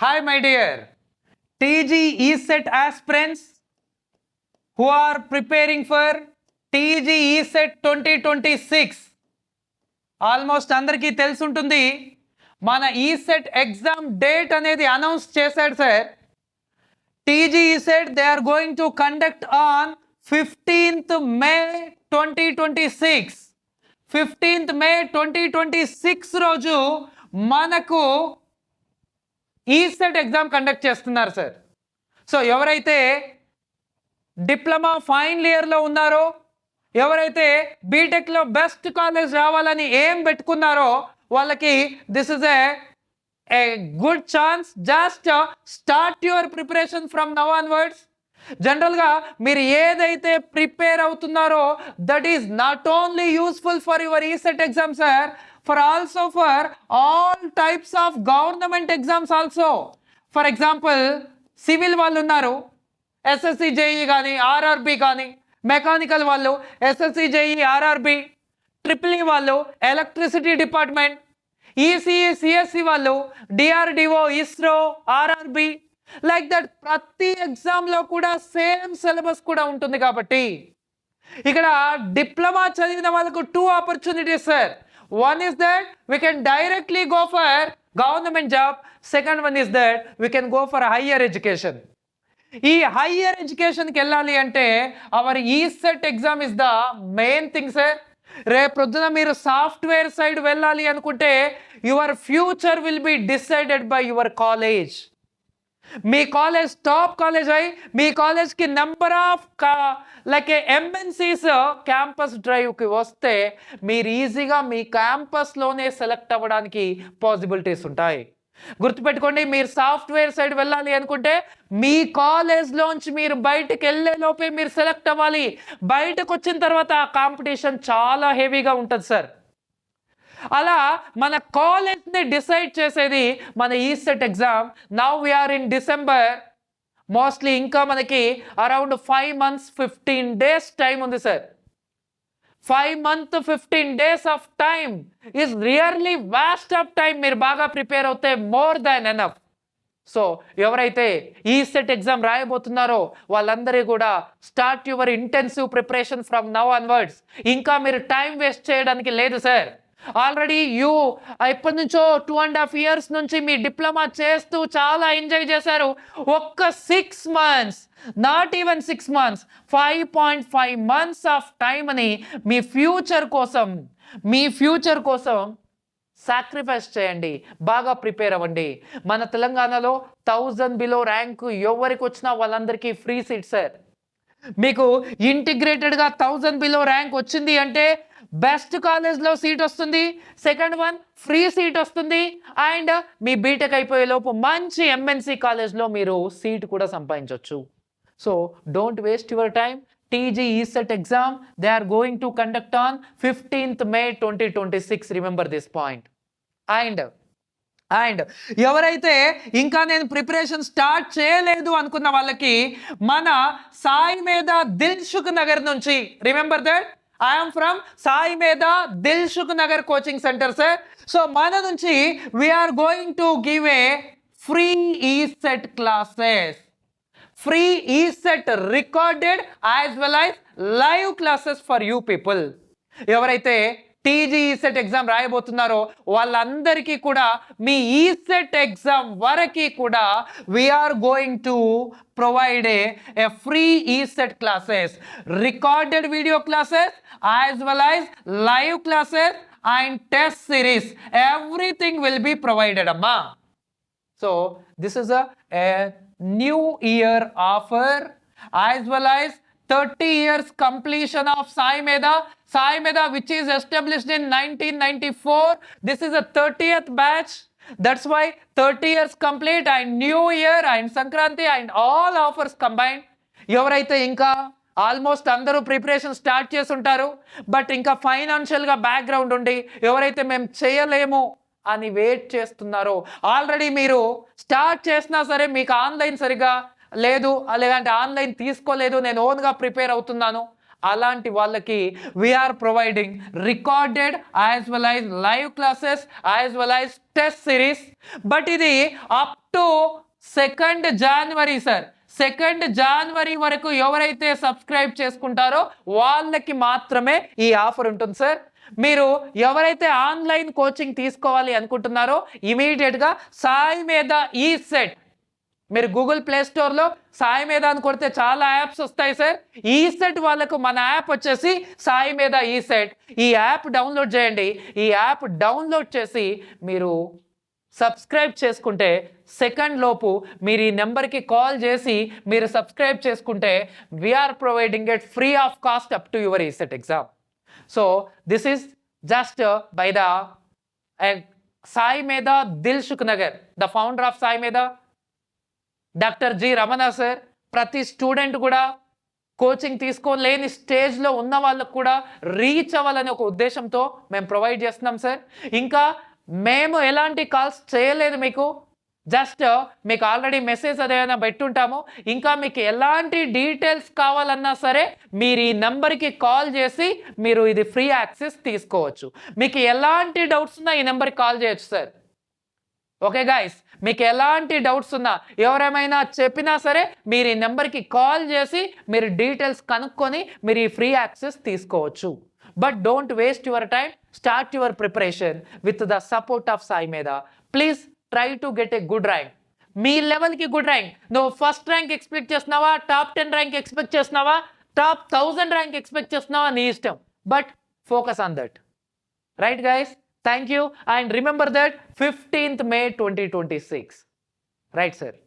Hi, my dear TG ESET aspirants who are preparing for TG ESET 2026. Almost అందరికీ తెలుసుంటుంది. మన ESET exam date అనేది announce చేశాడు sir. TG ESET they are going to conduct on 15th May 2026. 15th May 2026 రోజు మనకు ESET exam conduct చేస్తున్నారు sir. So ఎవరైతే diploma final ఇయర్లో ఉన్నారో, ఎవరైతే బీటెక్లో బెస్ట్ కాలేజ్ రావాలని ఏం పెట్టుకున్నారో వాళ్ళకి this is a good chance. Just start your preparation from now onwards. జనరల్గా మీరు ఏదైతే ప్రిపేర్ అవుతున్నారో that is not only useful for your ECET exam sir, for also for all types of government exams also. For example, civil వాళ్ళు ఉన్నారు, SSC JEE కానీ RRB కానీ, mechanical వాళ్ళు SSC JEE RRB, triple E వాళ్ళు electricity department, ECE CSC వాళ్ళు DRDO, ISRO, RRB, like that ప్రతి ఎగ్జామ్లో కూడా సేమ్ సిలబస్ కూడా ఉంటుంది. కాబట్టి ఇక్కడ డిప్లొమా చదివిన వాళ్ళకు 2 opportunities sir. One is that we can directly go for government job. Second one is that we can go for higher education. ఈ హైయర్ ఎడ్యుకేషన్కి వెళ్ళాలి అంటే our ECET exam is the main thing sir. రేపొద్దున మీరు software side వెళ్ళాలి అనుకుంటే your future will be decided by your college. మీ college top college అయి మీ కాలేజ్కి number of like MNCs campus డ్రైవ్కి వస్తే మీరు ఈజీగా మీ క్యాంపస్లోనే సెలెక్ట్ అవ్వడానికి పాసిబిలిటీస్ ఉంటాయి. గుర్తుపెట్టుకోండి, మీరు సాఫ్ట్వేర్ సైడ్ వెళ్ళాలి అనుకుంటే మీ కాలేజ్లోంచి మీరు బయటకు వెళ్ళే లోపే మీరు సెలెక్ట్ అవ్వాలి. బయటకు వచ్చిన తర్వాత ఆ కాంపిటీషన్ చాలా హెవీగా ఉంటుంది సార్. అలా మన కాలేజ్ని డిసైడ్ చేసేది మన ESET exam. Now we are in December. Mostly ఇంకా మనకి అరౌండ్ 5 months 15 days టైం ఉంది sir. 5 months 15 days of time is really waste of time. మీరు బాగా ప్రిపేర్ అవుతే మోర్ దాన్ ఎనఫ్. సో ఎవరైతే ఈసెట్ ఎగ్జామ్ రాయబోతున్నారో వాళ్ళందరూ కూడా start your intensive preparation from now onwards. ఇంకా మీరు టైం వేస్ట్ చేయడానికి లేదు సార్. ఆల్రెడీ ఎప్పటి నుంచో 2.5 years నుంచి మీ డిప్లొమా చేస్తూ చాలా ఎంజాయ్ చేశారు. ఒక్క 6 months, not even 6 months, 5.5 months of time అని మీ ఫ్యూచర్ కోసం సాక్రిఫైస్ చేయండి. బాగా ప్రిపేర్ అవ్వండి. మన తెలంగాణలో 1000 బిలో ర్యాంకు ఎవరికి వచ్చినా వాళ్ళందరికీ ఫ్రీ సీట్ సార్. మీకు ఇంటిగ్రేటెడ్గా 1000 బిలో ర్యాంక్ వచ్చింది అంటే బెస్ట్ కాలేజ్లో సీట్ వస్తుంది, సెకండ్ వన్ ఫ్రీ సీట్ వస్తుంది, అండ్ మీ బీటెక్ అయిపోయే లోపు మంచి ఎంఎన్సి కాలేజ్లో మీరు సీట్ కూడా సంపాదించవచ్చు. So don't waste your time. TG ESET exam they are going to conduct on 15th May 2026. Remember this point. And ఎవరైతే ఇంకా నేను ప్రిపరేషన్ స్టార్ట్ చేయలేదు అనుకున్న వాళ్ళకి మన సాయి మీద దిల్సుఖ్ నగర్ నుంచి, remember that I am from Sai Medha Dilshuk Nagar coaching center sir. So mana nunchi we are going to give a free ESET classes, free ESET recorded as well as live classes for you people. ఎవరైతే TG ESET exam రాయబోతున్నారో వాళ్ళందరికీ కూడా మీ ESET exam వరకు కూడా we are going to provide a free ESET classes, recorded video classes as well as live classes and test series. Everything will be provided amma. So this is a new year offer as well as 30 years completion of Sai Medha which is established in 1994. This is a 30th batch. That's why 30 years complete and new year and Sankranti and all offers combined. ఎవరైతే ఇంకా almost అందరూ preparation start చేసి ఉంటారు, but ఇంకా ఫైనాన్షియల్గా background ఉండి ఎవరైతే మేము చేయలేము అని వెయిట్ చేస్తున్నారో, ఆల్రెడీ మీరు స్టార్ట్ చేసినా సరే మీకు ఆన్లైన్ సరిగా లేదు, లేదంటే ఆన్లైన్ తీసుకోలేదు, నేను ఓన్గా ప్రిపేర్ అవుతున్నాను అలాంటి వాళ్ళకి we are providing recorded as well as live classes as well as test series. But ఇది up to 2nd January sir. 2nd January వరకు ఎవరైతే సబ్స్క్రైబ్ చేసుకుంటారో వాళ్ళకి మాత్రమే ఈ ఆఫర్ ఉంటుంది సార్. మీరు ఎవరైతే ఆన్లైన్ కోచింగ్ తీసుకోవాలి అనుకుంటున్నారో ఇమీడియట్గా సాయి మీద ఈ సెట్, మీరు గూగుల్ ప్లే స్టోర్లో సాయి మీద అని కొడితే చాలా యాప్స్ వస్తాయి సార్. ఈ సెట్ వాళ్ళకు మన యాప్ వచ్చేసి సాయి మీద ఈ సెట్. ఈ యాప్ డౌన్లోడ్ చేయండి. ఈ యాప్ డౌన్లోడ్ చేసి మీరు సబ్స్క్రైబ్ చేసుకుంటే 2nd లోపు మీరు ఈ నెంబర్కి కాల్ చేసి మీరు సబ్స్క్రైబ్ చేసుకుంటే we are providing it free of cost up to your ECET exam. So this is just by the Sai మీద Dilsukhnagar, the founder of Sai మీద డాక్టర్ జి రమణ సార్. ప్రతి స్టూడెంట్ కూడా కోచింగ్ తీసుకోలేని స్టేజ్లో ఉన్న వాళ్ళకు కూడా రీచ్ అవ్వాలని ఒక ఉద్దేశంతో మేము ప్రొవైడ్ చేస్తున్నాం సార్. ఇంకా మేము ఎలాంటి కాల్స్ చేయలేదు మీకు, జస్ట్ మీకు ఆల్రెడీ మెసేజ్ అదేమైనా పెట్టుంటాము. ఇంకా మీకు ఎలాంటి డీటెయిల్స్ కావాలన్నా సరే మీరు ఈ నెంబర్కి కాల్ చేసి మీరు ఇది ఫ్రీ యాక్సెస్ తీసుకోవచ్చు. మీకు ఎలాంటి డౌట్స్ ఉన్నా ఈ నెంబర్కి కాల్ చేయొచ్చు సార్. ఓకే గైస్, మీకు ఎలాంటి డౌట్స్ ఉన్నా ఎవరేమైనా చెప్పినా సరే మీరు ఈ నెంబర్కి కాల్ చేసి మీరు డీటెయిల్స్ కనుక్కొని మీరు ఈ ఫ్రీ యాక్సెస్ తీసుకోవచ్చు. But don't waste your time, start your preparation with the support of Sai Medha. Please try to get a good rank. మీ లెవెల్కి గుడ్ ర్యాంక్. నువ్వు ఫస్ట్ ర్యాంక్ ఎక్స్పెక్ట్ చేస్తున్నావా, టాప్ 10 ర్యాంక్ ఎక్స్పెక్ట్ చేస్తున్నావా, టాప్ 1000 ర్యాంక్ ఎక్స్పెక్ట్ చేస్తున్నావా, నీ ఇష్టం. But focus on that. Right guys, thank you. And remember that 15th May 2026. Right sir.